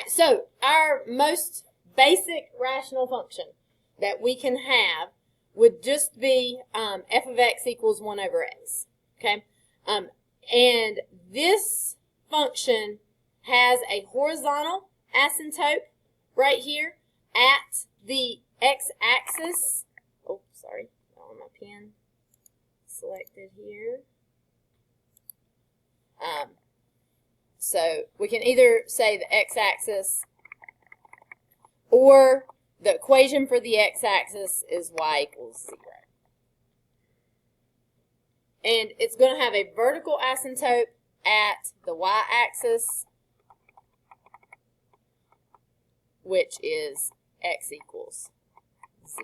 right, so our most basic rational function that we can have would just be f of x equals 1 over x, okay? And this function has a horizontal asymptote right here at the x-axis. Oh, sorry, on my pen selected here. So we can either say the x-axis or the equation for the x-axis is y equals 0. And it's going to have a vertical asymptote at the y-axis, which is x equals 0.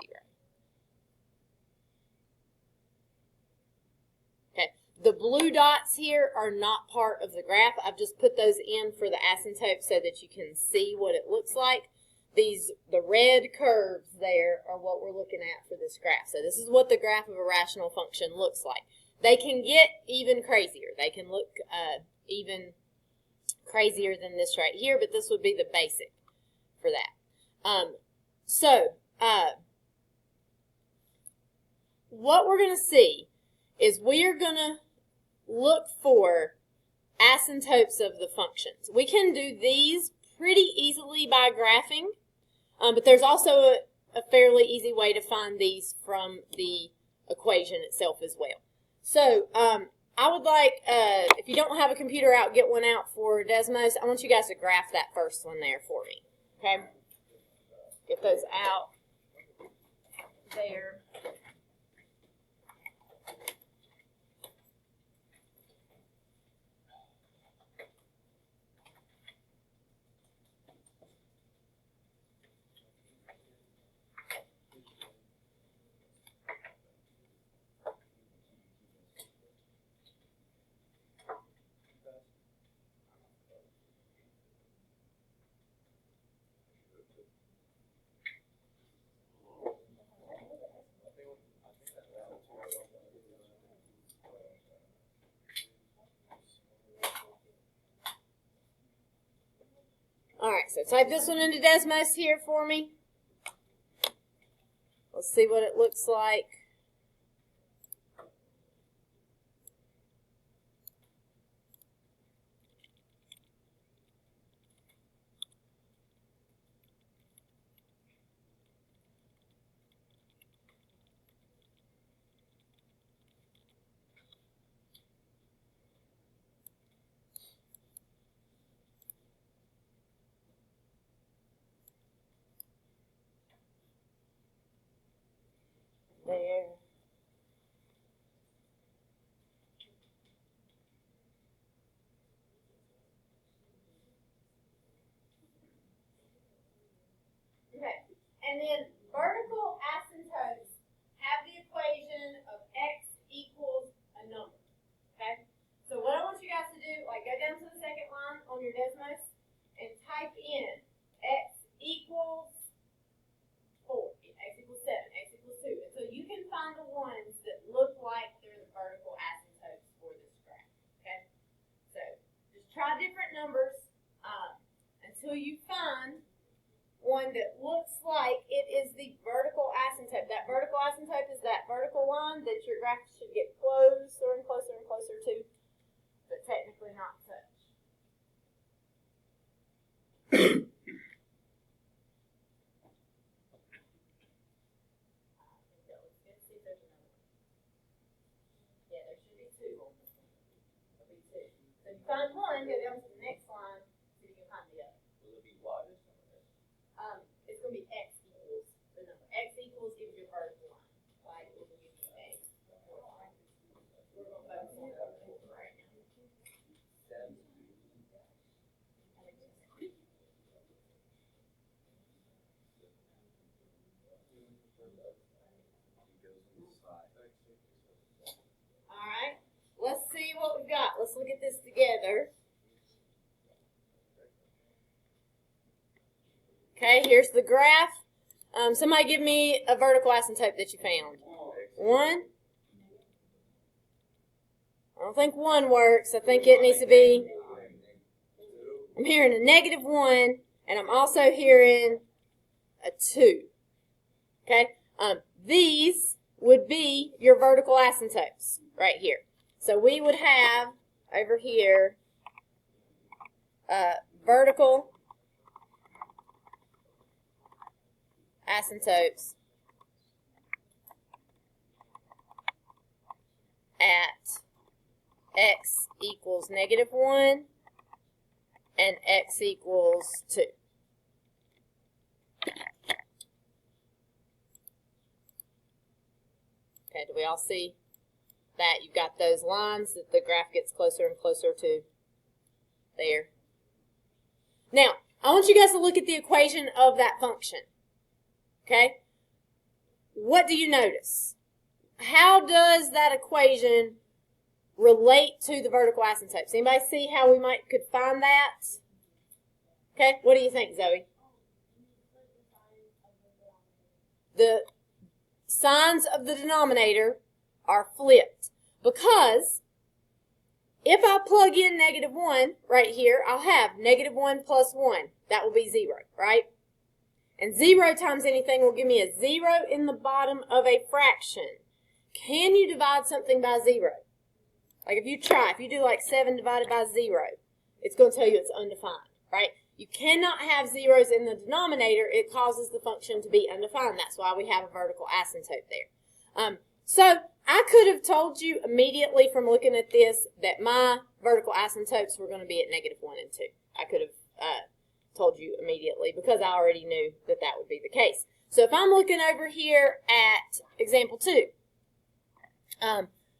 Okay, the blue dots here are not part of the graph. I've just put those in for the asymptote so that you can see what it looks like. The red curves there are what we're looking at for this graph. So this is what the graph of a rational function looks like. They can get even crazier. They can look even crazier than this right here, but this would be the basic for that. What we're going to see is we are going to look for asymptotes of the functions. We can do these pretty easily by graphing, but there's also a fairly easy way to find these from the equation itself as well. So I would like, if you don't have a computer out, get one out for Desmos. I want you guys to graph that first one there for me. Okay? Get those out there. Alright, so type this one into Desmos here for me. Let's see what it looks like. There. Okay, and then vertical asymptotes have the equation of x equals a number. Okay, so what I want you guys to do, like go down to the second line on your Desmos and type in x equals 4, x equals 7, x equals 2. And so you can find the ones that look like they're the vertical asymptotes for this graph. Okay? So just try different numbers until you find one that looks like it is the vertical asymptote. That vertical asymptote is that vertical line that your graph should get closer and closer and closer to, but technically not touch. Find one, go down to the next line, so you can find the other. Will it be y or something? It's going to be x equals the number. X equals gives you a vertical line. Y equals gives you a. We're going to focus on that right now. All right. Let's see what we've got. Let's look at this together. Okay, here's the graph. Somebody give me a vertical asymptote that you found. 1. I don't think 1 works. I think it needs to be, I'm hearing a -1 and and I'm also hearing a 2. Okay? These would be your vertical asymptotes right here. So we would have over here vertical asymptotes at x equals -1 and x equals 2. Okay, do we all see that? You've got those lines that the graph gets closer and closer to there. Now, I want you guys to look at the equation of that function. Okay? What do you notice? How does that equation relate to the vertical asymptotes? Anybody see how we could find that? Okay, what do you think, Zoe? The signs of the denominator are flipped because if I plug in -1 right here, I'll have -1 plus 1. That will be 0, right? And 0 times anything will give me a 0 in the bottom of a fraction. Can you divide something by 0? Like if you do like 7 divided by 0, it's going to tell you it's undefined, right? You cannot have zeros in the denominator. It causes the function to be undefined. That's why we have a vertical asymptote there. So I could have told you immediately from looking at this that my vertical asymptotes were going to be at -1 and 2. I could have told you immediately because I already knew that that would be the case. So if I'm looking over here at example 2,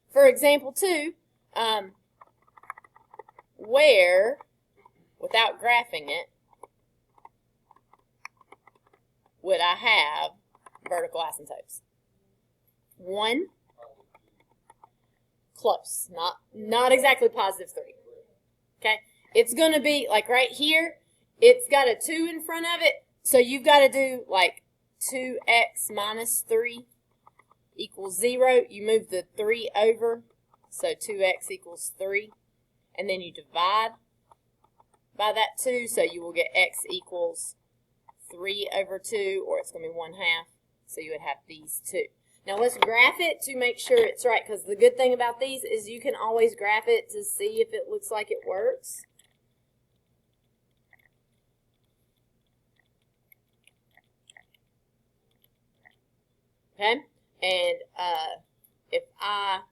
for example 2, where, without graphing it, would I have vertical asymptotes? 1, close, not exactly +3. Okay, it's going to be like right here. It's got a 2 in front of it, so you've got to do like 2x minus 3 equals 0. You move the 3 over, so 2x equals 3, and then you divide by that 2, so you will get x equals 3 over 2, or it's going to be 1/2, so you would have these 2. Now let's graph it to make sure it's right, because the good thing about these is you can always graph it to see if it looks like it works. Okay, and if I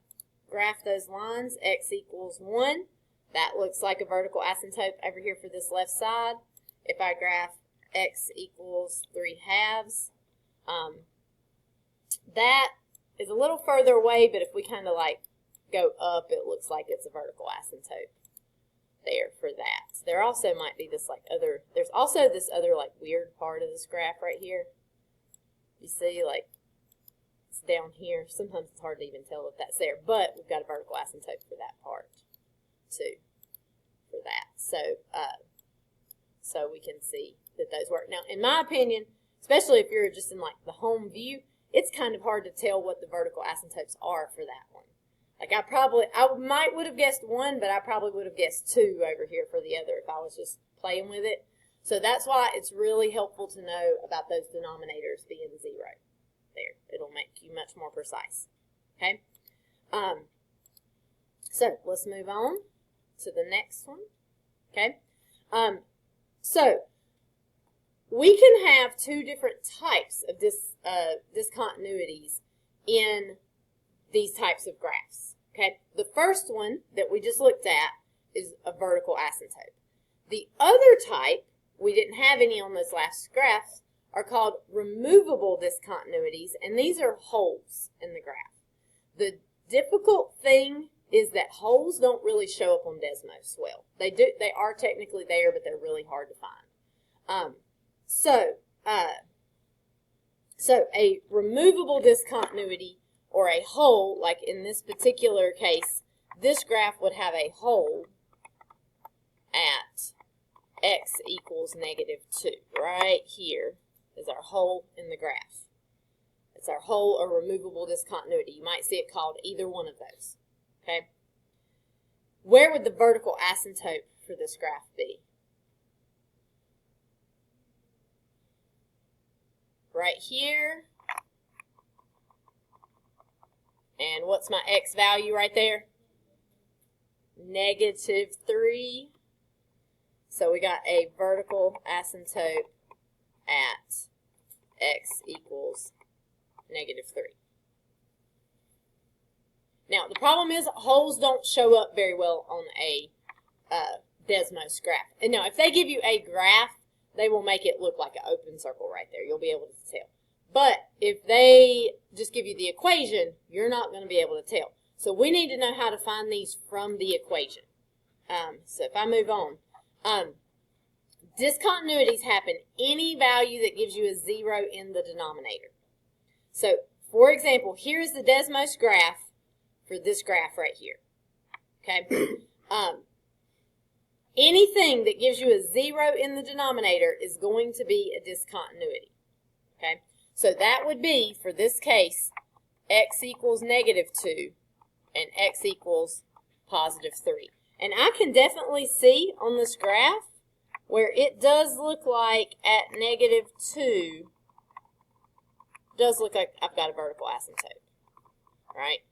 graph those lines, x equals 1, that looks like a vertical asymptote over here for this left side. If I graph x equals 3/2, that is a little further away, but if we kind of like go up, it looks like it's a vertical asymptote there for that. There also might be this like other, there's also this other like weird part of this graph right here. You see, like, it's down here. Sometimes it's hard to even tell if that's there, but we've got a vertical asymptote for that part too, for that. So we can see that those work. Now, in my opinion, especially if you're just in like the home view, it's kind of hard to tell what the vertical asymptotes are for that one. Like I would have guessed 1, but I probably would have guessed 2 over here for the other if I was just playing with it. So that's why it's really helpful to know about those denominators being 0. There, it'll make you much more precise. Okay. So let's move on to the next one. Okay. So we can have 2 different types of discontinuities in these types of graphs. Okay. The first one that we just looked at is a vertical asymptote. The other type, we didn't have any on those last graphs, are called removable discontinuities, and these are holes in the graph. The difficult thing is that holes don't really show up on Desmos well. They are technically there, but they're really hard to find. So a removable discontinuity or a hole, like in this particular case, this graph would have a hole at x equals -2. Right here is our hole in the graph. It's our hole or removable discontinuity. You might see it called either one of those. Okay. Where would the vertical asymptote for this graph be? right here. And what's my x value right there? -3. So we got a vertical asymptote at x equals -3. Now, the problem is holes don't show up very well on a Desmos graph. And now, if they give you a graph, they will make it look like an open circle right there. You'll be able to tell. But if they just give you the equation, you're not going to be able to tell. So we need to know how to find these from the equation. So if I move on, discontinuities happen any value that gives you a 0 in the denominator. So, for example, here's the Desmos graph for this graph right here. Okay? Anything that gives you a 0 in the denominator is going to be a discontinuity. Okay? So that would be, for this case, x equals -2 and x equals +3. And I can definitely see on this graph where it does look like at -2, does look like I've got a vertical asymptote, right?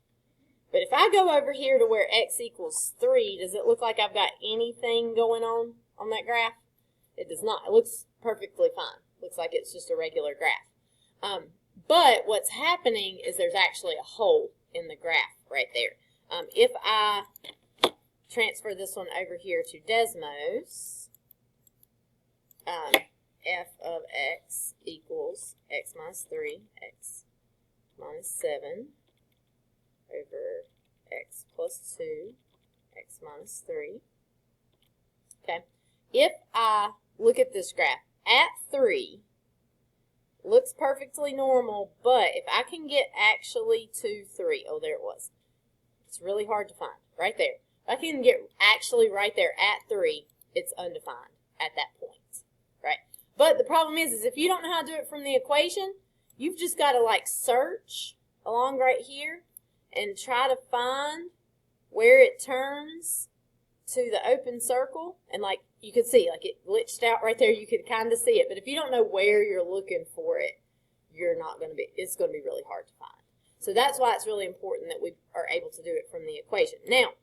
But if I go over here to where x equals 3, does it look like I've got anything going on that graph? It does not. It looks perfectly fine. Looks like it's just a regular graph. But what's happening is there's actually a hole in the graph right there. If I transfer this one over here to Desmos, f of x equals x minus 3, x minus 7, over x plus 2, x minus 3. Okay. If I look at this graph, at 3, looks perfectly normal, but if I can get actually to 3, oh, there it was. It's really hard to find, right there. If I can get actually right there at 3, it's undefined at that point, right? But the problem is if you don't know how to do it from the equation, you've just got to like search along right here and try to find where it turns to the open circle. And like you could see, like it glitched out right there. You could kind of see it. But if you don't know where you're looking for it, it's going to be really hard to find. So that's why it's really important that we are able to do it from the equation. Now,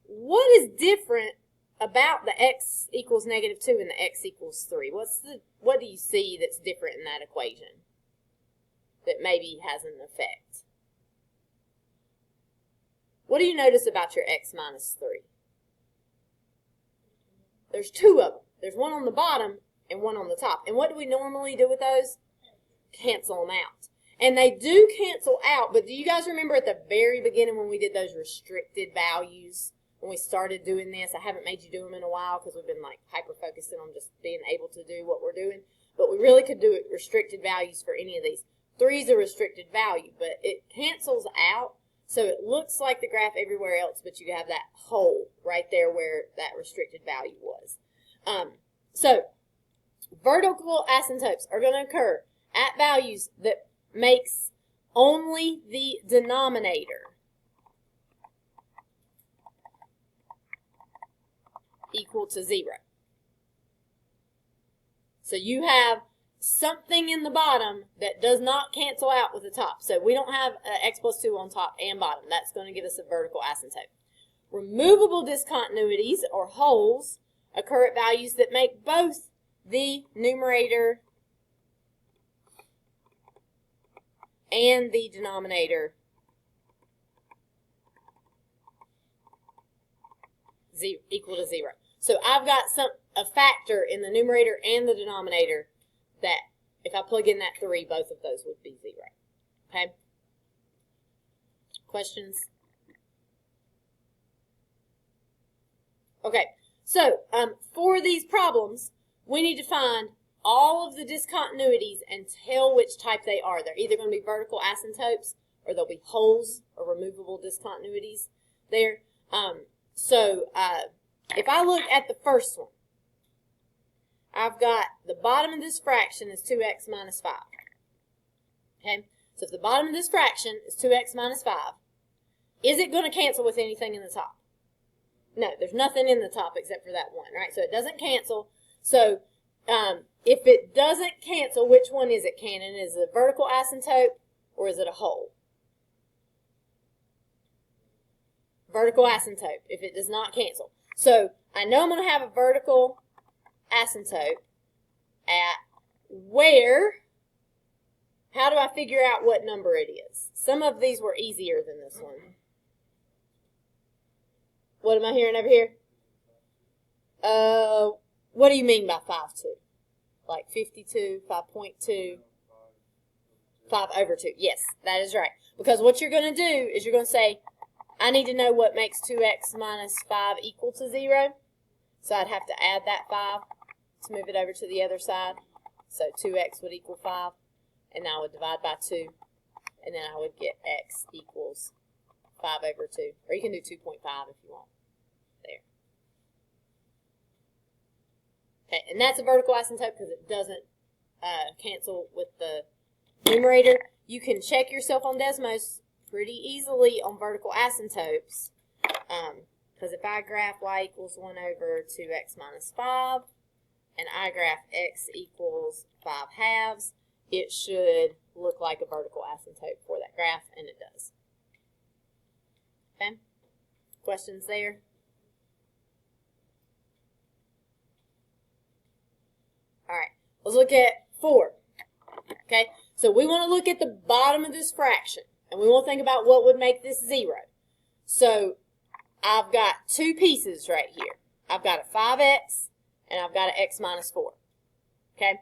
what is different about the x equals -2 and the x equals 3? What do you see that's different in that equation that maybe has an effect? What do you notice about your x minus 3? There's 2 of them. There's one on the bottom and one on the top. And what do we normally do with those? Cancel them out. And they do cancel out, but do you guys remember at the very beginning when we did those restricted values, when we started doing this? I haven't made you do them in a while because we've been like hyper-focusing on just being able to do what we're doing. But we really could do it restricted values for any of these. 3 is a restricted value, but it cancels out. So it looks like the graph everywhere else, but you have that hole right there where that restricted value was. So vertical asymptotes are going to occur at values that makes only the denominator equal to 0. So you have something in the bottom that does not cancel out with the top. So we don't have x plus 2 on top and bottom. That's going to give us a vertical asymptote. Removable discontinuities, or holes, occur at values that make both the numerator and the denominator equal to 0. So I've got a factor in the numerator and the denominator that if I plug in that 3, both of those would be 0. Okay? Questions? Okay, so for these problems, we need to find all of the discontinuities and tell which type they are. They're either going to be vertical asymptotes or they'll be holes or removable discontinuities there. If I look at the first one, I've got the bottom of this fraction is 2x minus 5. Okay, so if the bottom of this fraction is 2x minus 5, is it going to cancel with anything in the top? No, there's nothing in the top except for that 1, right? So it doesn't cancel. So if it doesn't cancel, which one is it, Cannon? Is it a vertical asymptote or is it a hole? Vertical asymptote, if it does not cancel. So I know I'm going to have a vertical asymptote at where, how do I figure out what number it is? Some of these were easier than this one. What am I hearing over here? What do you mean by 5/2? Like 52, 5.2, 5/2. Yes, that is right. Because what you're going to do is you're going to say, I need to know what makes 2x minus 5 equal to 0. So I'd have to add that 5 to move it over to the other side. So 2x would equal 5. And I would divide by 2. And then I would get x equals 5/2. Or you can do 2.5 if you want. There. Okay, and that's a vertical asymptote because it doesn't cancel with the numerator. You can check yourself on Desmos pretty easily on vertical asymptotes. Because if I graph y equals 1 over 2x minus 5, and I graph x equals 5/2, it should look like a vertical asymptote for that graph, and it does. Okay? Questions there? All right, let's look at 4. Okay, so we want to look at the bottom of this fraction, and we want to think about what would make this 0. So I've got two pieces right here. I've got a 5x, and I've got an x minus 4. Okay,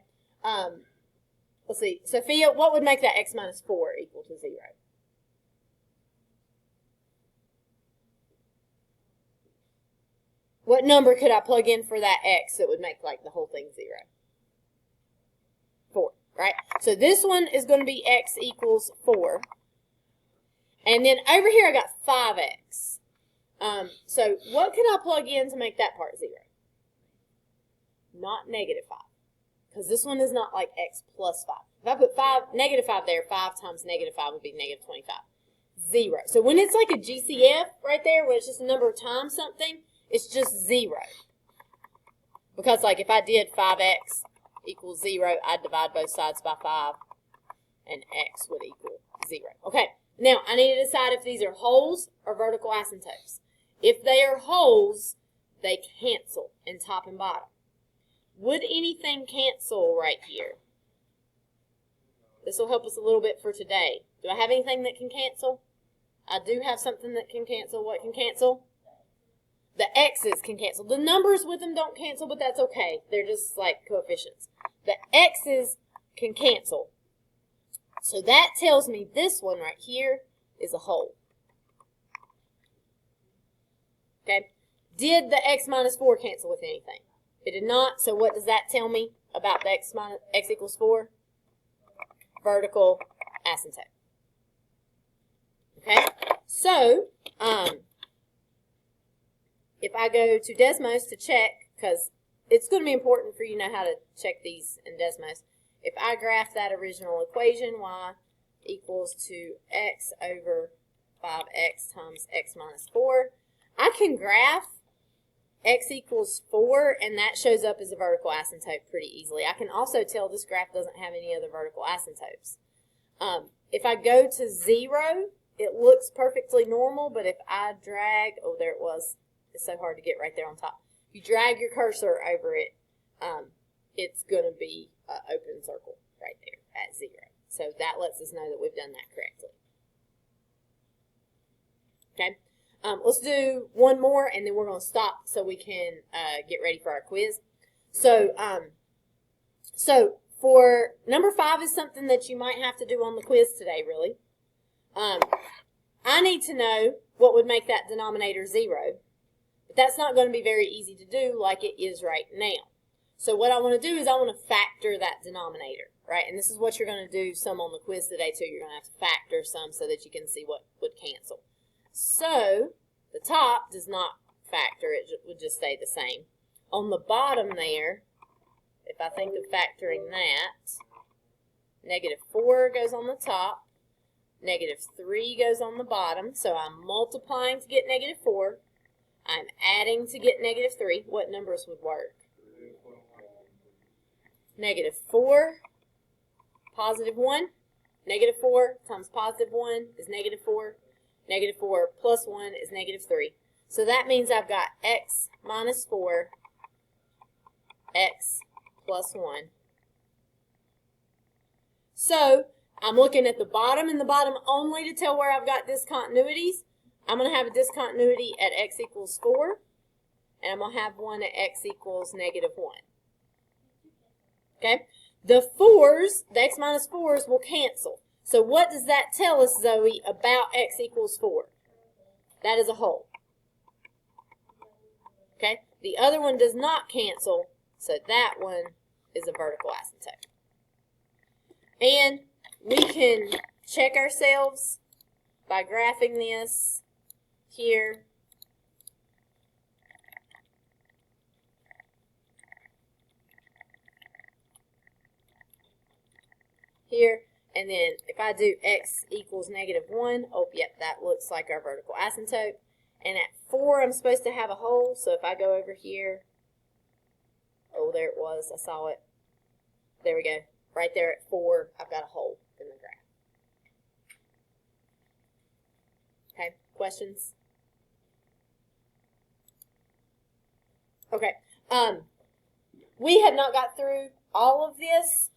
let's see. Sophia, what would make that x minus 4 equal to 0? What number could I plug in for that x that would make like the whole thing 0? 4, right? So this one is going to be x equals 4. And then over here I got 5x. So what could I plug in to make that part 0? Not negative 5. Because this one is not like x plus 5. If I put negative 5 there, 5 times negative 5 would be negative 25. 0. So when it's like a GCF right there, where it's just a number of times something, it's just 0. Because like if I did 5x equals 0, I'd divide both sides by 5, and x would equal 0. Okay, now I need to decide if these are holes or vertical asymptotes. If they are holes, they cancel in top and bottom. Would anything cancel right here? This will help us a little bit for today. Do I have anything that can cancel? I do have something that can cancel. What can cancel? The x's can cancel. The numbers with them don't cancel, but that's okay. They're just like coefficients. The x's can cancel. So that tells me this one right here is a hole. Okay? Did the x minus 4 cancel with anything? It did not, so what does that tell me about the x equals 4? Vertical asymptote. Okay? So, if I go to Desmos to check, because it's going to be important for you to know how to check these in Desmos. If I graph that original equation, y equals to x over 5x times x minus 4, I can graph x equals 4, and that shows up as a vertical asymptote pretty easily. I can also tell this graph doesn't have any other vertical asymptotes. If I go to 0, it looks perfectly normal, but if I drag, oh, there it was. It's so hard to get right there on top. If you drag your cursor over it, it's going to be an open circle right there at 0. So that lets us know that we've done that correctly. Okay, let's do one more, and then we're going to stop so we can get ready for our quiz. So, for number 5 is something that you might have to do on the quiz today, really. I need to know what would make that denominator 0. But that's not going to be very easy to do like it is right now. So what I want to do is I want to factor that denominator, right? And this is what you're going to do some on the quiz today too. You're going to have to factor some so that you can see what would cancel. So the top does not factor. It would just stay the same. On the bottom there, if I think of factoring that, negative 4 goes on the top, negative 3 goes on the bottom. So I'm multiplying to get negative 4. I'm adding to get negative 3. What numbers would work? negative 4, positive 1. Negative 4 times positive 1 is negative 4. Negative 4 plus 1 is negative 3. So that means I've got x minus 4, x plus 1. So I'm looking at the bottom and the bottom only to tell where I've got discontinuities. I'm going to have a discontinuity at x equals 4, and I'm going to have one at x equals negative 1. Okay? The 4s, the x minus 4s, will cancel. So what does that tell us, Zoe, about x equals 4? That is a whole. Okay? The other one does not cancel, so that one is a vertical asymptote. And we can check ourselves by graphing this here. Here. And then if I do x equals negative 1, oh, yep, that looks like our vertical asymptote. And at 4, I'm supposed to have a hole, so if I go over here, oh, there it was, I saw it. There we go. Right there at 4, I've got a hole in the graph. Okay, questions? Okay, we have not got through all of this.